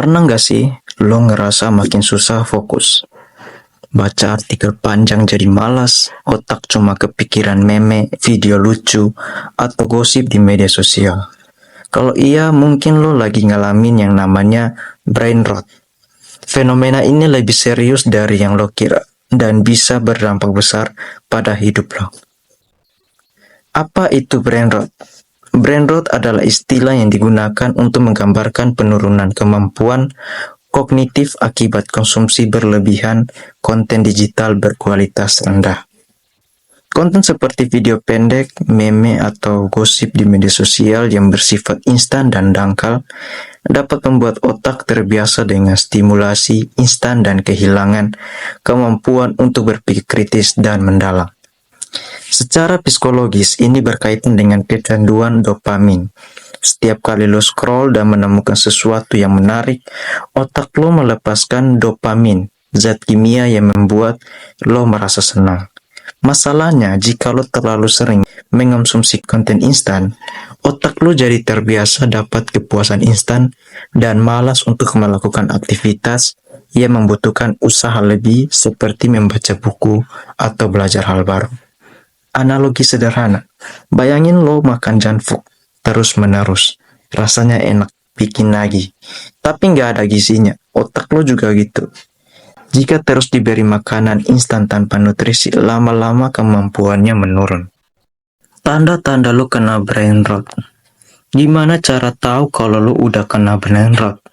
Pernah nggak sih lo ngerasa makin susah fokus? Baca artikel panjang jadi malas, otak cuma kepikiran meme, video lucu, atau gosip di media sosial. Kalau iya, mungkin lo lagi ngalamin yang namanya brain rot. Fenomena ini lebih serius dari yang lo kira dan bisa berdampak besar pada hidup lo. Apa itu brain rot? Brain rot adalah istilah yang digunakan untuk menggambarkan penurunan kemampuan kognitif akibat konsumsi berlebihan konten digital berkualitas rendah. Konten seperti video pendek, meme, atau gosip di media sosial yang bersifat instan dan dangkal dapat membuat otak terbiasa dengan stimulasi instan dan kehilangan kemampuan untuk berpikir kritis dan mendalam. Secara psikologis, ini berkaitan dengan kecanduan dopamin. Setiap kali lo scroll dan menemukan sesuatu yang menarik, otak lo melepaskan dopamin, zat kimia yang membuat lo merasa senang. Masalahnya, jika lo terlalu sering mengonsumsi konten instan, otak lo jadi terbiasa dapat kepuasan instan dan malas untuk melakukan aktivitas yang membutuhkan usaha lebih seperti membaca buku atau belajar hal baru. Analogi sederhana, bayangin lo makan junk food terus-menerus. Rasanya enak, bikin lagi. Tapi nggak ada gizinya, otak lo juga gitu. Jika terus diberi makanan instan tanpa nutrisi, lama-lama kemampuannya menurun. Tanda-tanda lo kena brain rot. Gimana cara tahu kalau lo udah kena brain rot?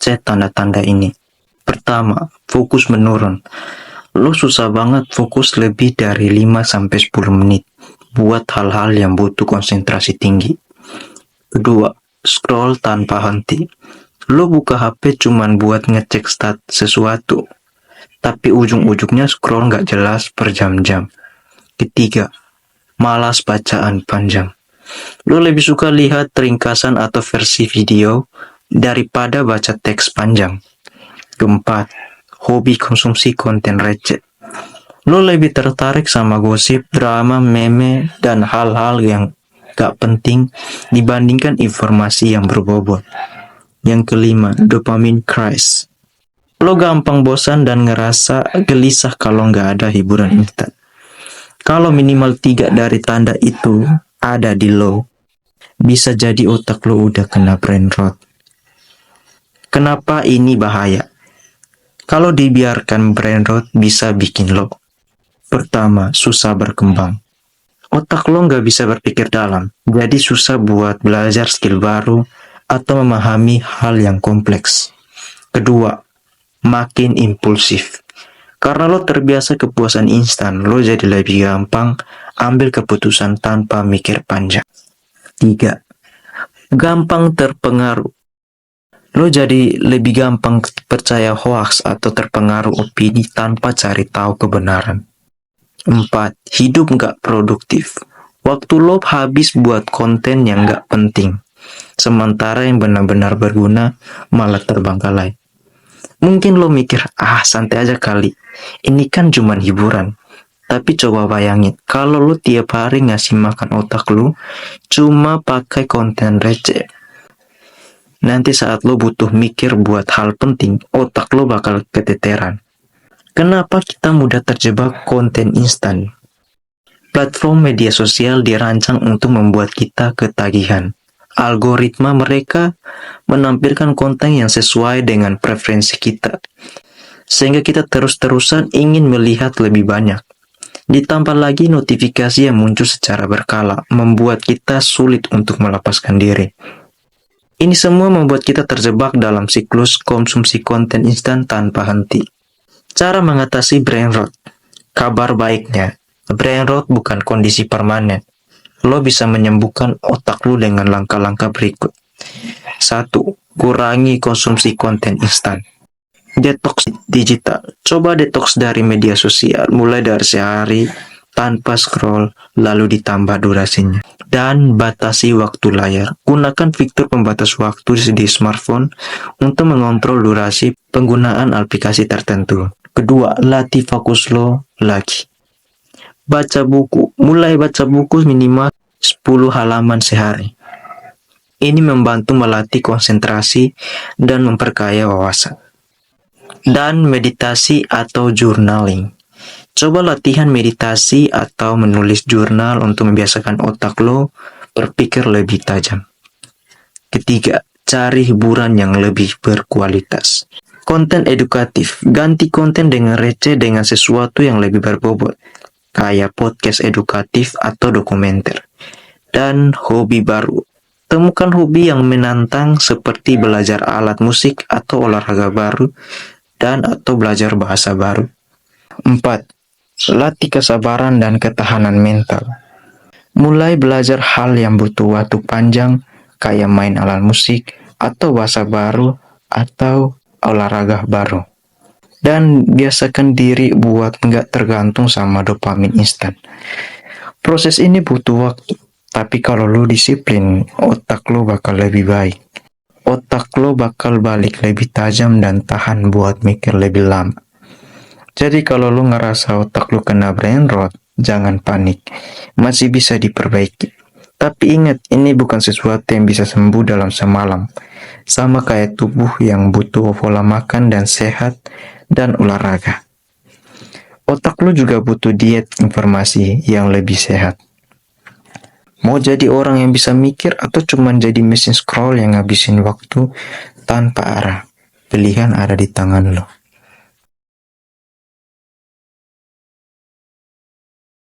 Cek tanda-tanda ini. Pertama, fokus menurun. Lo susah banget fokus lebih dari 5-10 menit buat hal-hal yang butuh konsentrasi tinggi. Kedua, scroll tanpa henti. Lo buka HP cuman buat ngecek stat sesuatu, tapi ujung-ujungnya scroll nggak jelas berjam-jam. Ketiga, malas bacaan panjang. Lo lebih suka lihat ringkasan atau versi video daripada baca teks panjang. Keempat, hobi konsumsi konten receh. Lo lebih tertarik sama gosip, drama, meme, dan hal-hal yang gak penting dibandingkan informasi yang berbobot. Yang kelima, dopamine crash. Lo gampang bosan dan ngerasa gelisah kalau gak ada hiburan instan. Kalau minimal 3 dari tanda itu ada di lo, bisa jadi otak lo udah kena brain rot. Kenapa ini bahaya? Kalau dibiarkan brain rot bisa bikin lo. Pertama, susah berkembang. Otak lo nggak bisa berpikir dalam, jadi susah buat belajar skill baru atau memahami hal yang kompleks. Kedua, makin impulsif. Karena lo terbiasa kepuasan instan, lo jadi lebih gampang ambil keputusan tanpa mikir panjang. Tiga, gampang terpengaruh. Lo jadi lebih gampang percaya hoax atau terpengaruh opini tanpa cari tahu kebenaran. 4. Hidup nggak produktif. Waktu lo habis buat konten yang nggak penting, sementara yang benar-benar berguna malah terbengkalai. Mungkin lo mikir, santai aja kali, ini kan cuma hiburan. Tapi coba bayangin, kalau lo tiap hari ngasih makan otak lo cuma pakai konten receh. Nanti saat lo butuh mikir buat hal penting, otak lo bakal keteteran. Kenapa kita mudah terjebak konten instan? Platform media sosial dirancang untuk membuat kita ketagihan. Algoritma mereka menampilkan konten yang sesuai dengan preferensi kita, sehingga kita terus-terusan ingin melihat lebih banyak. Ditambah lagi notifikasi yang muncul secara berkala, membuat kita sulit untuk melepaskan diri. Ini semua membuat kita terjebak dalam siklus konsumsi konten instan tanpa henti. Cara mengatasi brain rot. Kabar baiknya, brain rot bukan kondisi permanen. Lo bisa menyembuhkan otak lo dengan langkah-langkah berikut. 1. Kurangi konsumsi konten instan. Detox digital. Coba detox dari media sosial, mulai dari sehari tanpa scroll, lalu ditambah durasinya. Dan batasi waktu layar. Gunakan fitur pembatas waktu di smartphone untuk mengontrol durasi penggunaan aplikasi tertentu. Kedua, latih fokus lo lagi. Baca buku. Mulai baca buku minimal 10 halaman sehari. Ini membantu melatih konsentrasi dan memperkaya wawasan. Dan meditasi atau journaling. Coba latihan meditasi atau menulis jurnal untuk membiasakan otak lo berpikir lebih tajam. Ketiga, cari hiburan yang lebih berkualitas. Konten edukatif. Ganti konten dengan receh dengan sesuatu yang lebih berbobot, kayak podcast edukatif atau dokumenter. Dan hobi baru. Temukan hobi yang menantang seperti belajar alat musik atau olahraga baru dan atau belajar bahasa baru. 4. Latih kesabaran dan ketahanan mental. Mulai belajar hal yang butuh waktu panjang kayak main alat musik atau bahasa baru atau olahraga baru. Dan biasakan diri buat nggak tergantung sama dopamin instan. Proses ini butuh waktu. Tapi kalau lo disiplin, otak lo bakal lebih baik. Otak lo bakal balik lebih tajam dan tahan buat mikir lebih lama. Jadi kalau lo ngerasa otak lo kena brain rot, jangan panik. Masih bisa diperbaiki. Tapi ingat, ini bukan sesuatu yang bisa sembuh dalam semalam. Sama kayak tubuh yang butuh pola makan dan sehat dan olahraga. Otak lo juga butuh diet informasi yang lebih sehat. Mau jadi orang yang bisa mikir atau cuma jadi mesin scroll yang ngabisin waktu tanpa arah? Pilihan ada di tangan lo.